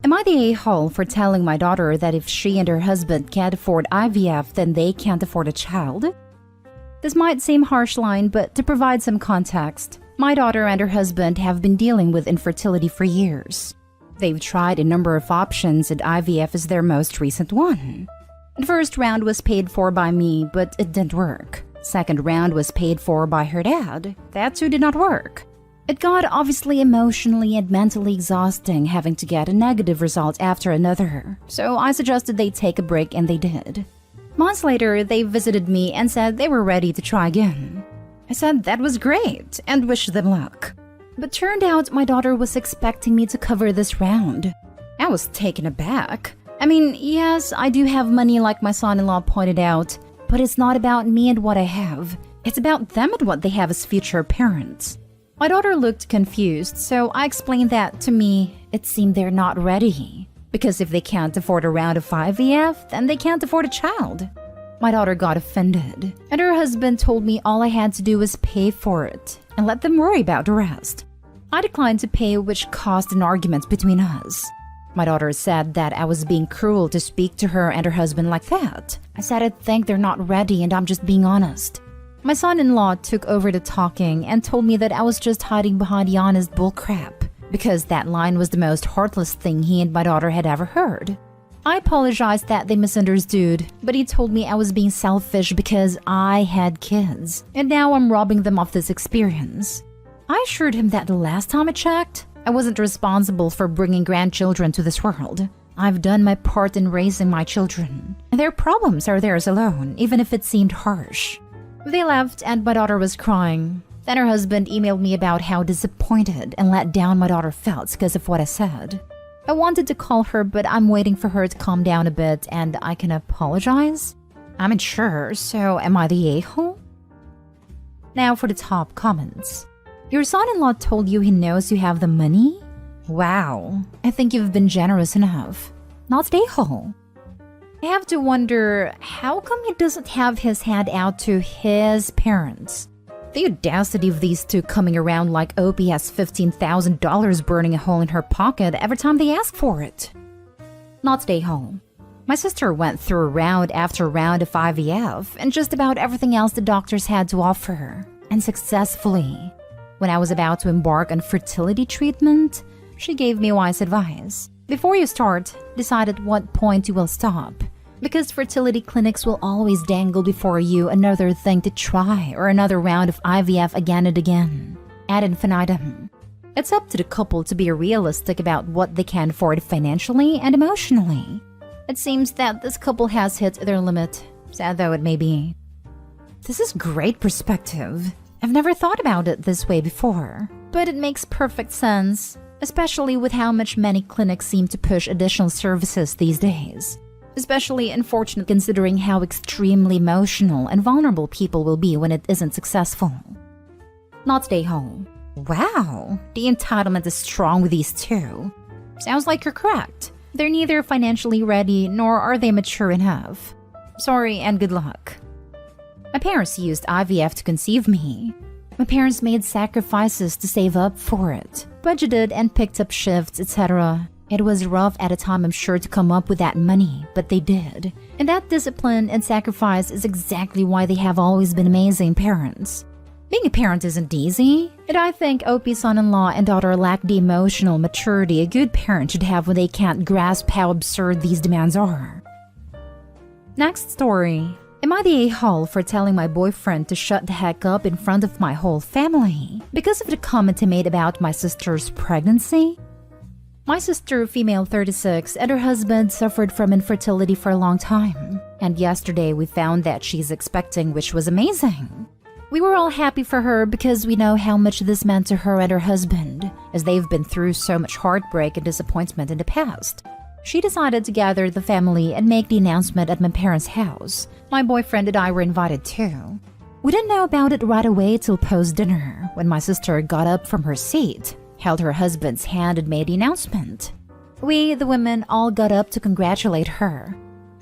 Am I the a-hole for telling my daughter that if she and her husband can't afford IVF, then they can't afford a child? This might seem harsh line, but to provide some context, my daughter and her husband have been dealing with infertility for years. They've tried a number of options and IVF is their most recent one. The first round was paid for by me, but it didn't work. Second round was paid for by her dad. That too did not work. It got obviously emotionally and mentally exhausting having to get a negative result after another, so I suggested they take a break and they did. Months later, they visited me and said they were ready to try again. I said that was great and wished them luck. But turned out my daughter was expecting me to cover this round. I was taken aback. I mean, yes, I do have money like my son-in-law pointed out, but it's not about me and what I have. It's about them and what they have as future parents. My daughter looked confused, so I explained that to me, it seemed they're not ready. Because if they can't afford a round of IVF, then they can't afford a child. My daughter got offended, and her husband told me all I had to do was pay for it and let them worry about the rest. I declined to pay, which caused an argument between us. My daughter said that I was being cruel to speak to her and her husband like that. I said I think they're not ready and I'm just being honest. My son-in-law took over the talking and told me that I was just hiding behind Yana's bullcrap because that line was the most heartless thing he and my daughter had ever heard. I apologized that they misunderstood, but he told me I was being selfish because I had kids, and now I'm robbing them of this experience. I assured him that the last time I checked, I wasn't responsible for bringing grandchildren to this world. I've done my part in raising my children, and their problems are theirs alone, even if it seemed harsh. They left and my daughter was crying. Then her husband emailed me about how disappointed and let down my daughter felt because of what I said. I wanted to call her, but I'm waiting for her to calm down a bit and I can apologize. I'm not sure, so am I the a-hole? Now for the top comments. Your son-in-law told you he knows you have the money? Wow, I think you've been generous enough. Not the a-hole. I have to wonder, how come he doesn't have his hand out to his parents? The audacity of these two coming around like Opie has $15,000 burning a hole in her pocket every time they ask for it. Not stay home. My sister went through round after round of IVF and just about everything else the doctors had to offer her, and successfully. When I was about to embark on fertility treatment, she gave me wise advice. Before you start, decide at what point you will stop. Because fertility clinics will always dangle before you another thing to try or another round of IVF again and again. Ad infinitum. It's up to the couple to be realistic about what they can afford financially and emotionally. It seems that this couple has hit their limit, sad though it may be. This is great perspective. I've never thought about it this way before, but it makes perfect sense, especially with how much many clinics seem to push additional services these days. Especially unfortunate considering how extremely emotional and vulnerable people will be when it isn't successful. Not stay home. Wow, the entitlement is strong with these two. Sounds like you're correct. They're neither financially ready nor are they mature enough. Sorry and good luck. My parents used IVF to conceive me. My parents made sacrifices to save up for it, budgeted and picked up shifts, etc. It was rough at a time, I'm sure, to come up with that money, but they did. And that discipline and sacrifice is exactly why they have always been amazing parents. Being a parent isn't easy, and I think Opie's son-in-law and daughter lack the emotional maturity a good parent should have when they can't grasp how absurd these demands are. Next story. Am I the a-hole for telling my boyfriend to shut the heck up in front of my whole family because of the comment he made about my sister's pregnancy? My sister, female 36, and her husband suffered from infertility for a long time. And yesterday we found that she's expecting, which was amazing. We were all happy for her because we know how much this meant to her and her husband, as they've been through so much heartbreak and disappointment in the past. She decided to gather the family and make the announcement at my parents' house. My boyfriend and I were invited too. We didn't know about it right away till post-dinner, when my sister got up from her seat, held her husband's hand and made the announcement. We, the women, all got up to congratulate her.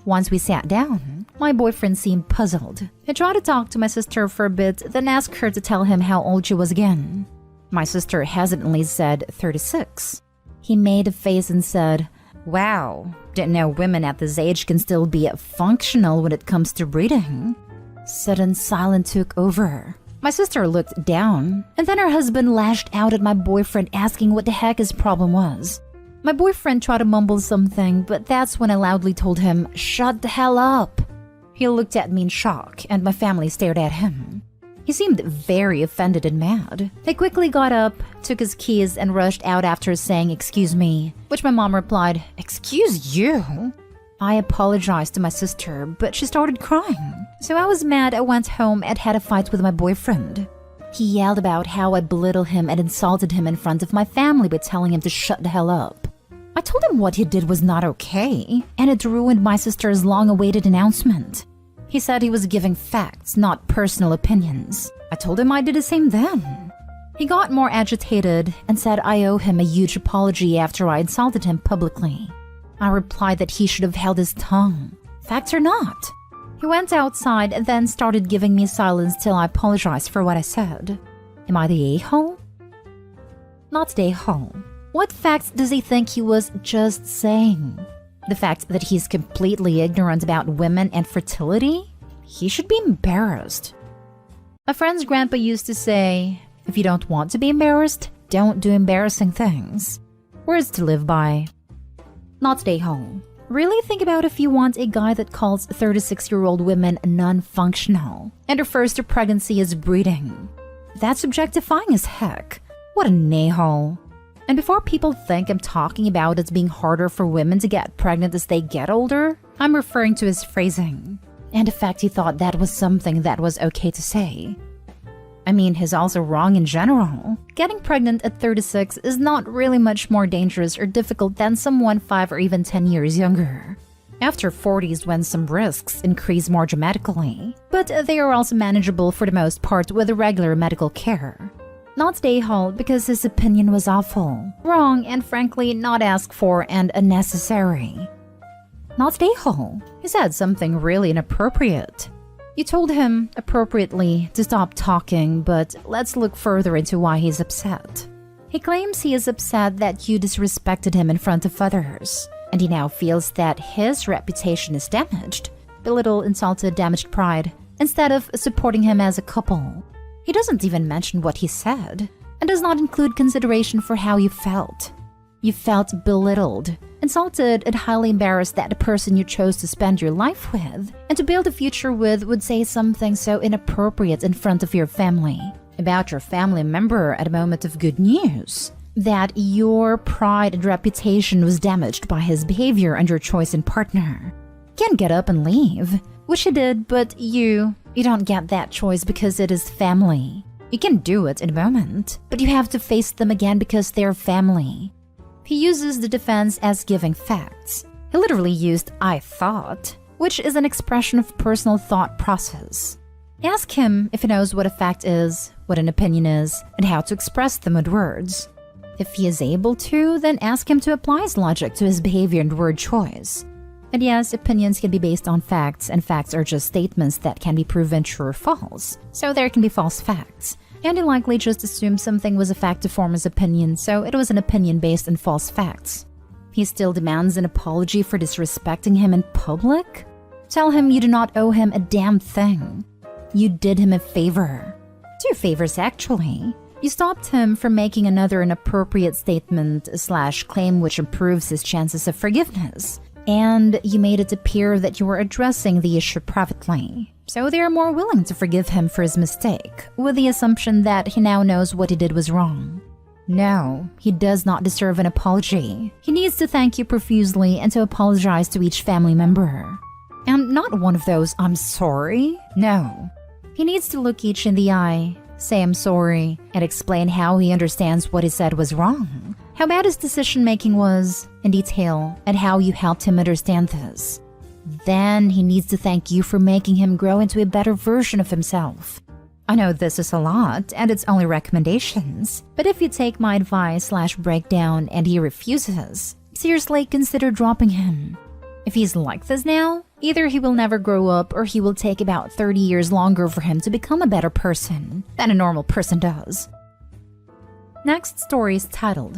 Once we sat down, my boyfriend seemed puzzled. He tried to talk to my sister for a bit, then asked her to tell him how old she was again. My sister hesitantly said 36. He made a face and said, Wow, didn't know women at this age can still be functional when it comes to breeding. Sudden silence took over. My sister looked down, and then her husband lashed out at my boyfriend asking what the heck his problem was. My boyfriend tried to mumble something, but that's when I loudly told him, "Shut the hell up." He looked at me in shock, and my family stared at him. He seemed very offended and mad. He quickly got up, took his keys, and rushed out after saying, "Excuse me," which my mom replied, "Excuse you?" I apologized to my sister, but she started crying. So I was mad. I went home and had a fight with my boyfriend. He yelled about how I belittled him and insulted him in front of my family by telling him to shut the hell up. I told him what he did was not okay, and it ruined my sister's long-awaited announcement. He said he was giving facts, not personal opinions. I told him I did the same then. He got more agitated and said I owe him a huge apology after I insulted him publicly. I replied that he should have held his tongue. Facts or not. He went outside and then started giving me silence till I apologized for what I said. Am I the a-hole? Not the a-hole. What facts does he think he was just saying? The fact that he's completely ignorant about women and fertility? He should be embarrassed. My friend's grandpa used to say, if you don't want to be embarrassed, don't do embarrassing things. Words to live by. Not stay home. Really think about if you want a guy that calls 36-year-old women non-functional and refers to pregnancy as breeding. That's objectifying as heck. What an a-hole. And before people think I'm talking about it being harder for women to get pregnant as they get older, I'm referring to his phrasing and the fact he thought that was something that was okay to say. I mean, he's also wrong in general. Getting pregnant at 36 is not really much more dangerous or difficult than someone 5 or even 10 years younger. After 40 is when some risks increase more dramatically, but they are also manageable for the most part with regular medical care. Not stay home because his opinion was awful, wrong, and frankly not asked for and unnecessary. Not stay home. He said something really inappropriate. You told him, appropriately, to stop talking, but let's look further into why he's upset. He claims he is upset that you disrespected him in front of others, and he now feels that his reputation is damaged, belittled, insulted, damaged pride, instead of supporting him as a couple. He doesn't even mention what he said, and does not include consideration for how you felt. You felt belittled, insulted, and highly embarrassed that the person you chose to spend your life with and to build a future with would say something so inappropriate in front of your family, about your family member at a moment of good news, that your pride and reputation was damaged by his behavior and your choice in partner. You can get up and leave, which he did, but you don't get that choice because it is family. You can do it in a moment, but you have to face them again because they're family. He uses the defense as giving facts. He literally used "I thought," which is an expression of personal thought process. Ask him if he knows what a fact is, what an opinion is, and how to express them with words. If he is able to, then ask him to apply his logic to his behavior and word choice. And yes, opinions can be based on facts, and facts are just statements that can be proven true or false. So there can be false facts. And he likely just assumed something was a fact to form his opinion, so it was an opinion based on false facts. He still demands an apology for disrespecting him in public? Tell him you do not owe him a damn thing. You did him a favor. 2 favors, actually. You stopped him from making another inappropriate statement/claim which improves his chances of forgiveness. And you made it appear that you were addressing the issue privately. So they are more willing to forgive him for his mistake, with the assumption that he now knows what he did was wrong. No, he does not deserve an apology. He needs to thank you profusely and to apologize to each family member. And not one of those "I'm sorry." No. He needs to look each in the eye, say "I'm sorry," and explain how he understands what he said was wrong, how bad his decision-making was, in detail, and how you helped him understand this. Then he needs to thank you for making him grow into a better version of himself. I know this is a lot, and it's only recommendations, but if you take my advice/breakdown and he refuses, seriously consider dropping him. If he's like this now, either he will never grow up or he will take about 30 years longer for him to become a better person than a normal person does. Next story is titled,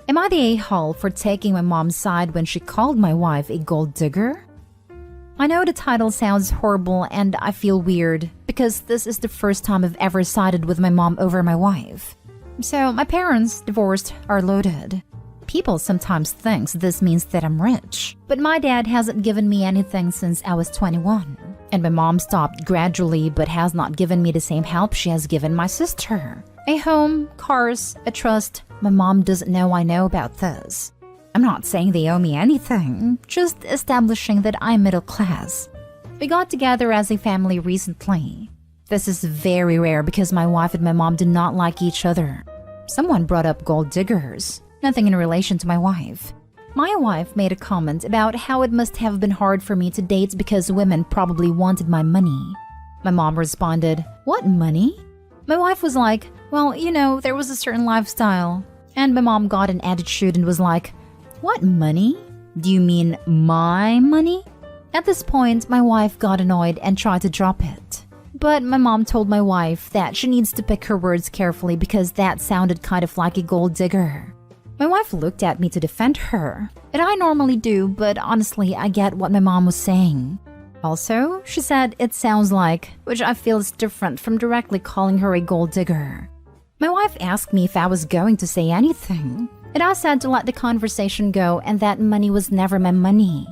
Am I the a-hole for taking my mom's side when she called my wife a gold digger? I know the title sounds horrible and I feel weird because this is the first time I've ever sided with my mom over my wife. So my parents, divorced, are loaded. People sometimes think this means that I'm rich, but my dad hasn't given me anything since I was 21. And my mom stopped gradually but has not given me the same help she has given my sister. A home, cars, a trust. My mom doesn't know I know about this. I'm not saying they owe me anything, just establishing that I'm middle class. We got together as a family recently. This is very rare because my wife and my mom do not like each other. Someone brought up gold diggers, nothing in relation to my wife. My wife made a comment about how it must have been hard for me to date because women probably wanted my money. My mom responded, "What money?" My wife was like, "Well, there was a certain lifestyle." And my mom got an attitude and was like, "What money? Do you mean my money?" At this point, my wife got annoyed and tried to drop it. But my mom told my wife that she needs to pick her words carefully because that sounded kind of like a gold digger. My wife looked at me to defend her, and I normally do, but honestly, I get what my mom was saying. Also, she said it sounds like, which I feel is different from directly calling her a gold digger. My wife asked me if I was going to say anything, and I said to let the conversation go and that money was never my money.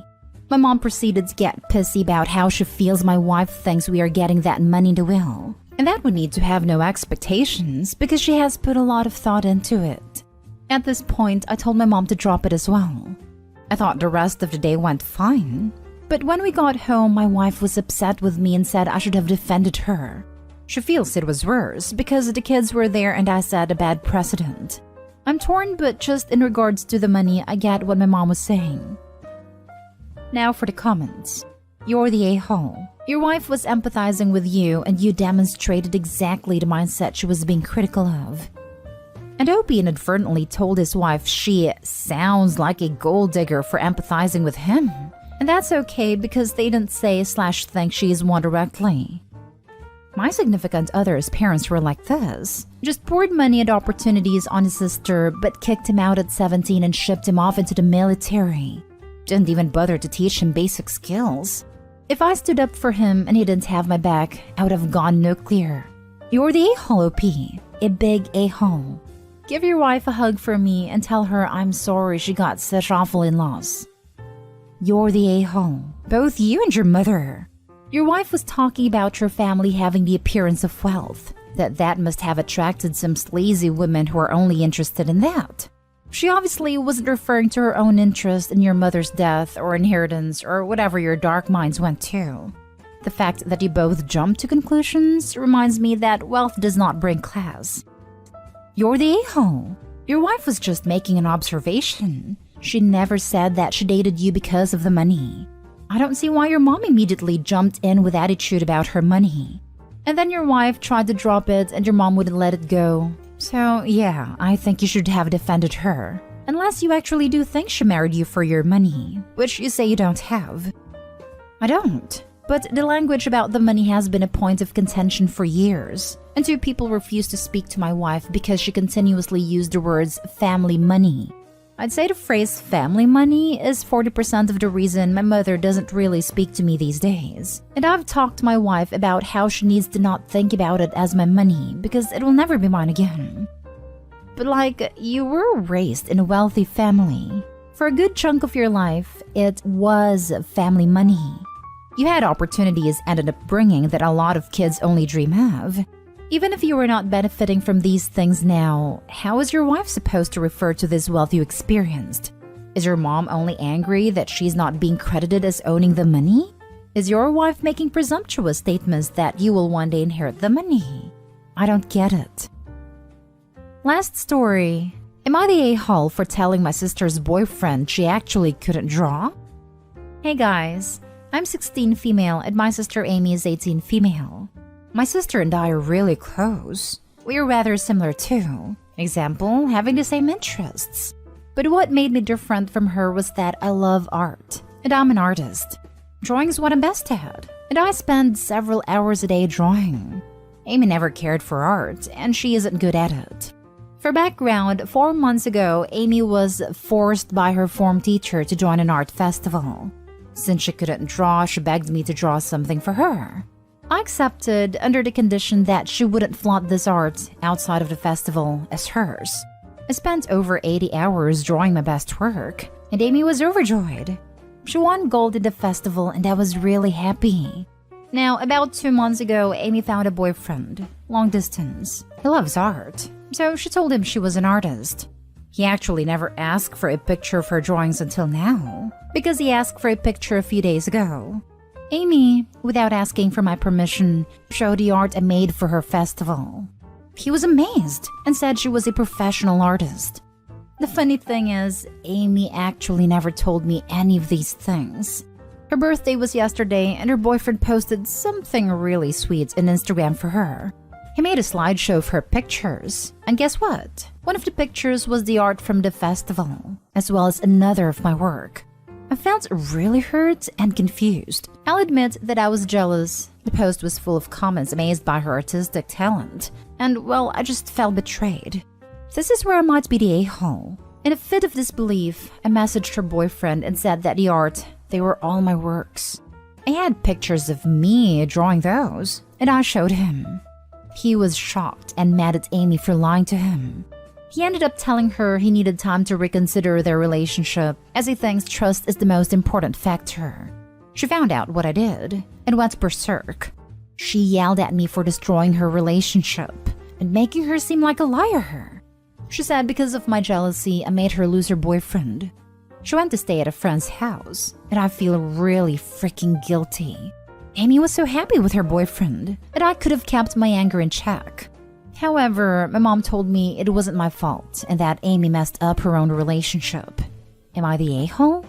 My mom proceeded to get pissy about how she feels my wife thinks we are getting that money to will, and that we need to have no expectations because she has put a lot of thought into it. At this point, I told my mom to drop it as well. I thought the rest of the day went fine. But when we got home, my wife was upset with me and said I should have defended her. She feels it was worse because the kids were there and I set a bad precedent. I'm torn, but just in regards to the money, I get what my mom was saying. Now for the comments. You're the a-hole. Your wife was empathizing with you and you demonstrated exactly the mindset she was being critical of. And Opie inadvertently told his wife she sounds like a gold digger for empathizing with him. And that's okay because they didn't say/think she is one directly. My significant other's parents were like this. Just poured money and opportunities on his sister but kicked him out at 17 and shipped him off into the military. Didn't even bother to teach him basic skills. If I stood up for him and he didn't have my back, I would have gone nuclear. You're the a-hole, Opie. A big a-hole. Give your wife a hug for me and tell her I'm sorry she got such awful in-laws. You're the a-hole. Both you and your mother. Your wife was talking about your family having the appearance of wealth. That must have attracted some sleazy women who are only interested in that. She obviously wasn't referring to her own interest in your mother's death or inheritance or whatever your dark minds went to. The fact that you both jumped to conclusions reminds me that wealth does not bring class. You're the a-hole. Your wife was just making an observation. She never said that she dated you because of the money. I don't see why your mom immediately jumped in with attitude about her money. And then your wife tried to drop it and your mom wouldn't let it go. So yeah, I think you should have defended her. Unless you actually do think she married you for your money, which you say you don't have. I don't. But the language about the money has been a point of contention for years. And two people refused to speak to my wife because she continuously used the words family money. I'd say the phrase family money is 40% of the reason my mother doesn't really speak to me these days. And I've talked to my wife about how she needs to not think about it as my money because it will never be mine again. But you were raised in a wealthy family. For a good chunk of your life, it was family money. You had opportunities and an upbringing that a lot of kids only dream of. Even if you were not benefiting from these things now, how is your wife supposed to refer to this wealth you experienced? Is your mom only angry that she's not being credited as owning the money? Is your wife making presumptuous statements that you will one day inherit the money? I don't get it. Last story. Am I the a-hole for telling my sister's boyfriend she actually couldn't draw? Hey guys, I'm 16 female and my sister Amy is 18 female. My sister and I are really close. We are rather similar too. Example, having the same interests. But what made me different from her was that I love art, and I'm an artist. Drawing is what I'm best at, and I spend several hours a day drawing. Amy never cared for art, and she isn't good at it. For background, 4 months ago, Amy was forced by her form teacher to join an art festival. Since she couldn't draw, she begged me to draw something for her. I accepted under the condition that she wouldn't flaunt this art outside of the festival as hers. I spent over 80 hours drawing my best work, and Amy was overjoyed. She won gold in the festival, and I was really happy. Now, about 2 months ago, Amy found a boyfriend, long distance. He loves art, so she told him she was an artist. He actually never asked for a picture of her drawings until now, because he asked for a picture a few days ago. Amy, without asking for my permission, showed the art I made for her festival. He was amazed and said she was a professional artist. The funny thing is, Amy actually never told me any of these things. Her birthday was yesterday and her boyfriend posted something really sweet on Instagram for her. He made a slideshow of her pictures, and guess what? One of the pictures was the art from the festival, as well as another of my work. I felt really hurt and confused. I'll admit that I was jealous. The post was full of comments amazed by her artistic talent, and well, I just felt betrayed. This is where I might be the a-hole. In a fit of disbelief, I messaged her boyfriend and said that the art, they were all my works. I had pictures of me drawing those, and I showed him. He was shocked and mad at Amy for lying to him. He ended up telling her he needed time to reconsider their relationship, as he thinks trust is the most important factor. She found out what I did and went berserk. She yelled at me for destroying her relationship and making her seem like a liar. She said because of my jealousy, I made her lose her boyfriend. She went to stay at a friend's house, and I feel really freaking guilty. Amy was so happy with her boyfriend that I could have kept my anger in check. However, my mom told me it wasn't my fault and that Amy messed up her own relationship. Am I the a-hole?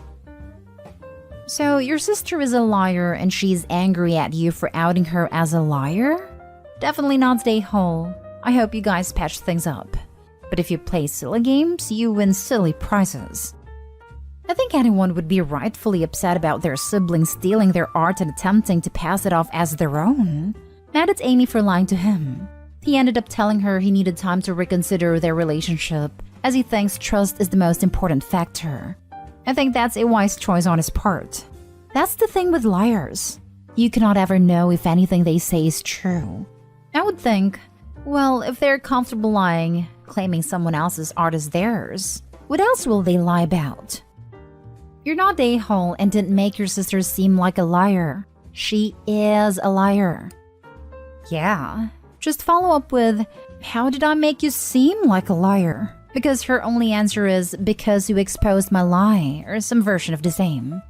So, your sister is a liar and she's angry at you for outing her as a liar? Definitely not the a-hole. I hope you guys patch things up. But if you play silly games, you win silly prizes. I think anyone would be rightfully upset about their siblings stealing their art and attempting to pass it off as their own. Mad at Amy for lying to him. He ended up telling her he needed time to reconsider their relationship, as he thinks trust is the most important factor. I think that's a wise choice on his part. That's the thing with liars. You cannot ever know if anything they say is true. I would think, well, if they're comfortable lying, claiming someone else's art is theirs, what else will they lie about? You're not the a-hole and didn't make your sister seem like a liar. She is a liar. Yeah. Just follow up with, how did I make you seem like a liar? Because her only answer is, because you exposed my lie, or some version of the same.